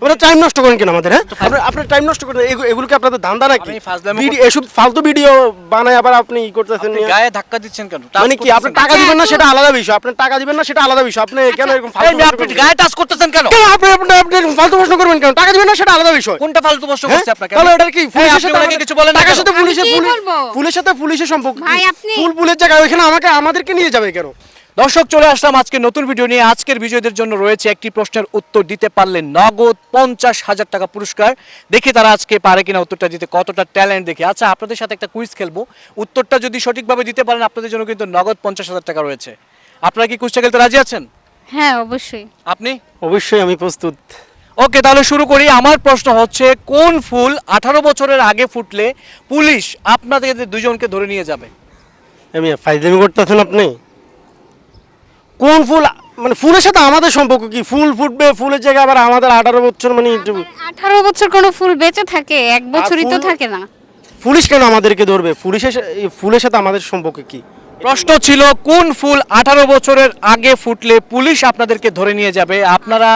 আপনারা টাইম নষ্ট করেন কেন আমাদের? হ্যাঁ, আপনার টাইম নষ্ট করেন, এগুলো কি আপনাদের ধান্দা নাকি? এসব ফালতু ভিডিও বানায় আবার আপনি ই করতেছেন, গায়ে ধাক্কা দিচ্ছেন কেন? মানে কি আপনি টাকা দিবেন না সেটা আলাদা বিষয়, আপনি টাকা দিবেন না সেটা আলাদা বিষয়, আপনি কেন এরকম আপনি গায়ে টাচ করতেছেন কেন? আপনি ফালতু প্রশ্ন করবেন কেন? টাকা দিবেন না সেটা আলাদা বিষয়। কোনটা ফালতু প্রশ্ন করছে আপনাকে? তাহলে এটা কি পুলিশের সাথে আপনাকে কিছু বলেন না? টাকার সাথে পুলিশের সম্পর্ক ভাই আপনি পুলের জায়গায় ওখানে আমাদেরকে নিয়ে যাবে কেন? দর্শক, চলে আসলাম আজকে নতুন ভিডিও নিয়ে। আজকের বিজয়ীদের জন্য রয়েছে একটি প্রশ্নের উত্তর দিতে পারলে নগদ 50,000 টাকা পুরস্কার। দেখি তারা আজকে পারে কিনা উত্তরটা দিতে, কতটা ট্যালেন্ট দেখে। আচ্ছা, আপনাদের সাথে একটা কুইজ খেলবো, উত্তরটা যদি সঠিকভাবে দিতে পারেন আপনাদের জন্য কিন্তু নগদ 50,000 টাকা রয়েছে। আপনারা কি কুইজটা খেলতে রাজি আছেন? হ্যাঁ অবশ্যই। আপনি? অবশ্যই আমি প্রস্তুত। ওকে, তাহলে শুরু করি। আমার প্রশ্ন হচ্ছে, কোন ফুল 18 বছরের আগে ফুটলে পুলিশ আপনাদের দুজনকে ধরে নিয়ে যাবে? আমি ফাইজলামি করতেছেন আপনি? কোন ফুল, মানে ফুলের সাথে আমাদের সম্পর্ক কি? ফুল ফুটবে, ফুলের জায়গায় আবার আমাদের 18 বছর, মানে 18 বছর কোনো ফুল বেঁচে থাকে? এক বছরই তো থাকে না। পুলিশ কেন আমাদেরকে ধরবে? ফুলের সাথে আমাদের সম্পর্ক কি? প্রশ্ন ছিল, কোন ফুল 18 বছরের আগে ফুটলে পুলিশ আপনাদেরকে ধরে নিয়ে যাবে? আপনারা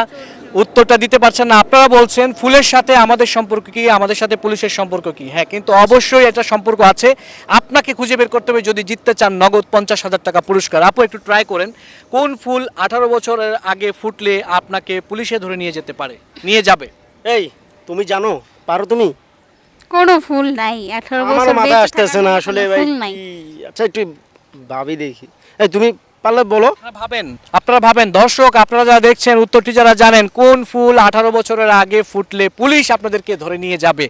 উত্তরটা দিতে পারছেন না। আপনারা বলছেন ফুলের সাথে আমাদের সম্পর্ক কি, আমাদের সাথে পুলিশের সম্পর্ক কি? হ্যাঁ, কিন্তু অবশ্যই একটা সম্পর্ক আছে। আপনাকে খুঁজে বের করতে হবে যদি জিততে চান নগদ 50,000 টাকা পুরস্কার। আপু একটু ট্রাই করেন, কোন ফুল 18 বছরের আগে ফুটলে আপনাকে পুলিশে ধরে নিয়ে যেতে পারে, নিয়ে যাবে? এই তুমি জানো, পারো তুমি? কোনো ফুল নাই 18 আমার বছর মাথায় বেঁচে আসতেছে না থাকার আসলে কোনো ভাই। ফুল নাই। আচ্ছা একটু ভাবি দেখি। এই তুমি পারলে বলো। আপনারা ভাবেন দর্শক, আপনারা যারা দেখছেন উত্তরটি যারা জানেন, কোন ফুল 18 বছরের আগে ফুটলে পুলিশ আপনাদেরকে ধরে নিয়ে যাবে,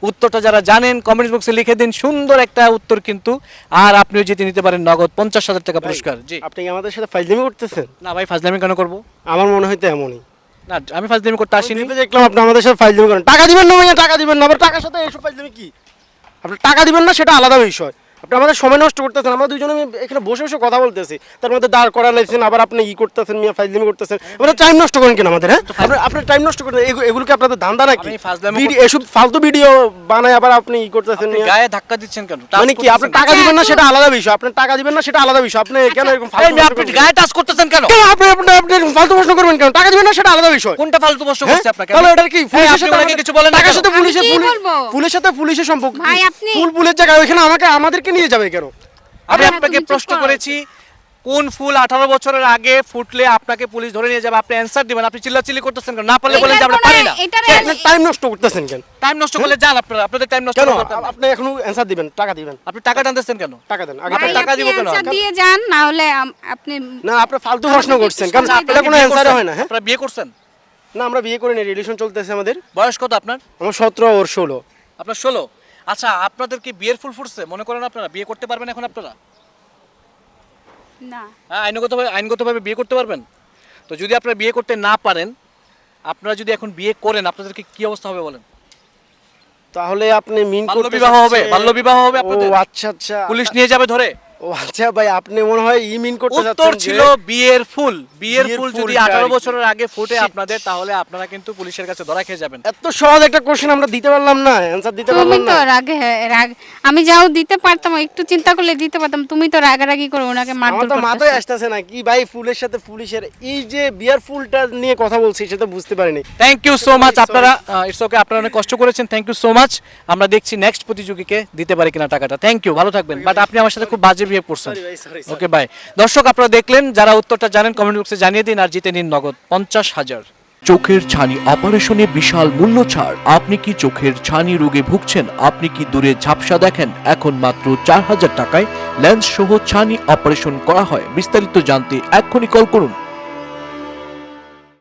উত্তরটা যারা জানেন কমেন্টস বক্সে লিখে দিন। সুন্দর একটা উত্তর কিন্তু, আর আপনিও জিতে নিতে পারেন নগদ 50,000 টাকা পুরস্কার। জি, আপনি কি আমাদের সাথে ফাইজলামি করতেছেন? না ভাই, ফাজলামি কেন করব? আমার মনে হয় তো এমনই। না, আমি ফাজলামি করতে আসিনি। টিভি দেখলাম আপনি আমাদের সাথে ফাইজলামি করেন। টাকা দিবেন না ভাইয়া, টাকা দিবেন না, আবার টাকার সাথে এইসব ফাইজলামি কি? আপনি টাকা দিবেন না সেটা আলাদা বিষয়, আপনি আমাদের সময় নষ্ট করতেছেন। আমরা দুজনে এখানে বসে বসে কথা বলতেছি, তার মধ্যে দাঁড় করা লাইছেন, আবার আপনি ই করতেছেন, মিয়া ফাইজলামি করতেছেন। আপনারা টাইম নষ্ট করেন কেন আমাদের? হ্যাঁ, আপনার টাইম নষ্ট করেন, এগুলো কি আপনাদের ধান্দা নাকি? এসব ফালতু ভিডিও বানায় আবার আপনি ই করতেছেন, গায়ে ধাক্কা দিচ্ছেন কেন? মানে কি আপনি টাকা দিবেন না সেটা আলাদা বিষয়, আপনি টাকা দিবেন না সেটা আলাদা বিষয়, আপনি কেন এরকম আপনি গায়ে টাচ করতেছেন কেন? আপনি ফালতু প্রশ্ন করবেন কেন? টাকা দিবেন না সেটা আলাদা বিষয়। কোনটা ফালতু প্রশ্ন করছে আপনাকে? তাহলে এটা কি পুলিশের সাথে আপনাকে কিছু বলেন না? টাকার সাথে পুলিশের সাথে পুলিশের সম্পর্ক ভাই কি? আপনি পুলের জায়গায় ওখানে আমাদেরকে নিয়ে যাবে কেন? আমি হ্যাঁ, আপনাকে তুমি চুপ প্রশ্ন করো। করেছি, কোন ফুল 18 বছরের আগে ফুটলে আপনাকে পুলিশ ধরে নিয়ে যাবে, আপনি অ্যানসার দিবেন। আপনি চিল্লাচিল্লি করতেছেন কেন? না পারলে বলেন যে আমরা পারি না। আপনি টাইম নষ্ট করতেছেন কেন? টাইম নষ্ট করলে যান, আপনাদের টাইম নষ্ট কেন করার দরকার নাই। আপনি এখনো অ্যানসার দিবেন, টাকা দিবেন? আপনি টাকা টানতেছেন কেন? টাকা দেন আগে। আপনি ভাই, টাকা আপনি দিব কেন? answer দিয়ে যান, না হলে আপনি না, আপনি ফালতু প্রশ্ন করছেন কারণ আচ্ছা, এটা কোনো বিয়ে অ্যানসার করছেন? হয় না। হ্যাঁ, আপনারা বিয়ে করছেন? না আমরা বিয়ে করিনি, রিলেশন চলতেছে আমাদের। বয়স কত আপনার? আমার 17 ওর 16। আপনার 16। আচ্ছা, আপনাদের কি বিয়ের ফুল ফুটছে? মনে করেন আপনারা বিয়ে করতে পারবেন এখন? আপনারা না। হ্যাঁ, আইনগতভাবে বিয়ে করতে পারবেন? তো যদি আপনারা বিয়ে করতে না পারেন, আপনারা যদি এখন বিয়ে করেন, আপনাদেরকে কি অবস্থা হবে বলেন? তাহলে আপনি মিন করতে বাল্যবিবাহ হবে, বাল্যবিবাহ হবে আপনাদের। ও আচ্ছা আচ্ছা, পুলিশ নিয়ে যাবে ধরে। ও আচ্ছা ভাই, আপনি মনে হয় মিন করতে উত্তর যাচ্ছেন ছিল যে বিয়ের ফুল। বিয়ের বিয়ের ফুল যদি ফুলটা 18 আর কি। বছরের আগে ফুটে আপনাদের, তাহলে আপনারা কিন্তু পুলিশের কাছে ধরা খেয়ে যাবেন। এত সহজ একটা কোশ্চেন আমরা দিতে পারলাম না, অ্যানসার দিতে তুমি পারলাম তো না। রাগ আমি যাও দিতে পারতাম, একটু চিন্তা করলে দিতে পারতাম। তুমি তো রাগারাগি করে ওনাকে আমার মারধর তো মাথায় করতেছো। আসতেছে না কি ভাই, ফুলের সাথে পুলিশের এই যে বিয়ার ফুলটা নিয়ে কথা বলছি সেটা বুঝতে পারিনি। Thank you so much. আপনারা ইটস ওকে, আপনারা অনেক কষ্ট করেছেন। Thank you so much. আমরা দেখছি নেক্সট প্রতিযোগীকে দিতে পারি কিনা টাকাটা। থ্যাংক ইউ, ভালো থাকবেন। বাট আপনি আমার সাথে খুব বাজে বিহেভ করছেন। Okay bye. দর্শক, আপনারা দেখলেন, যারা উত্তরটা জানেন কমেন্ট বক্সে জানিয়ে দিন, আর জিতে নিন নগদ 50,000। চোখের ছানি অপারেশনে বিশাল মূল্য ছাড়। আপনি কি চোখের ছানি রোগে ভুগছেন? আপনি কি দূরে ঝাপসা দেখেন? এখন মাত্র 4,000 টাকায় লেন্স সহ ছানি অপারেশন করা হয়। বিস্তারিত জানতে এক্ষুনি কল করুন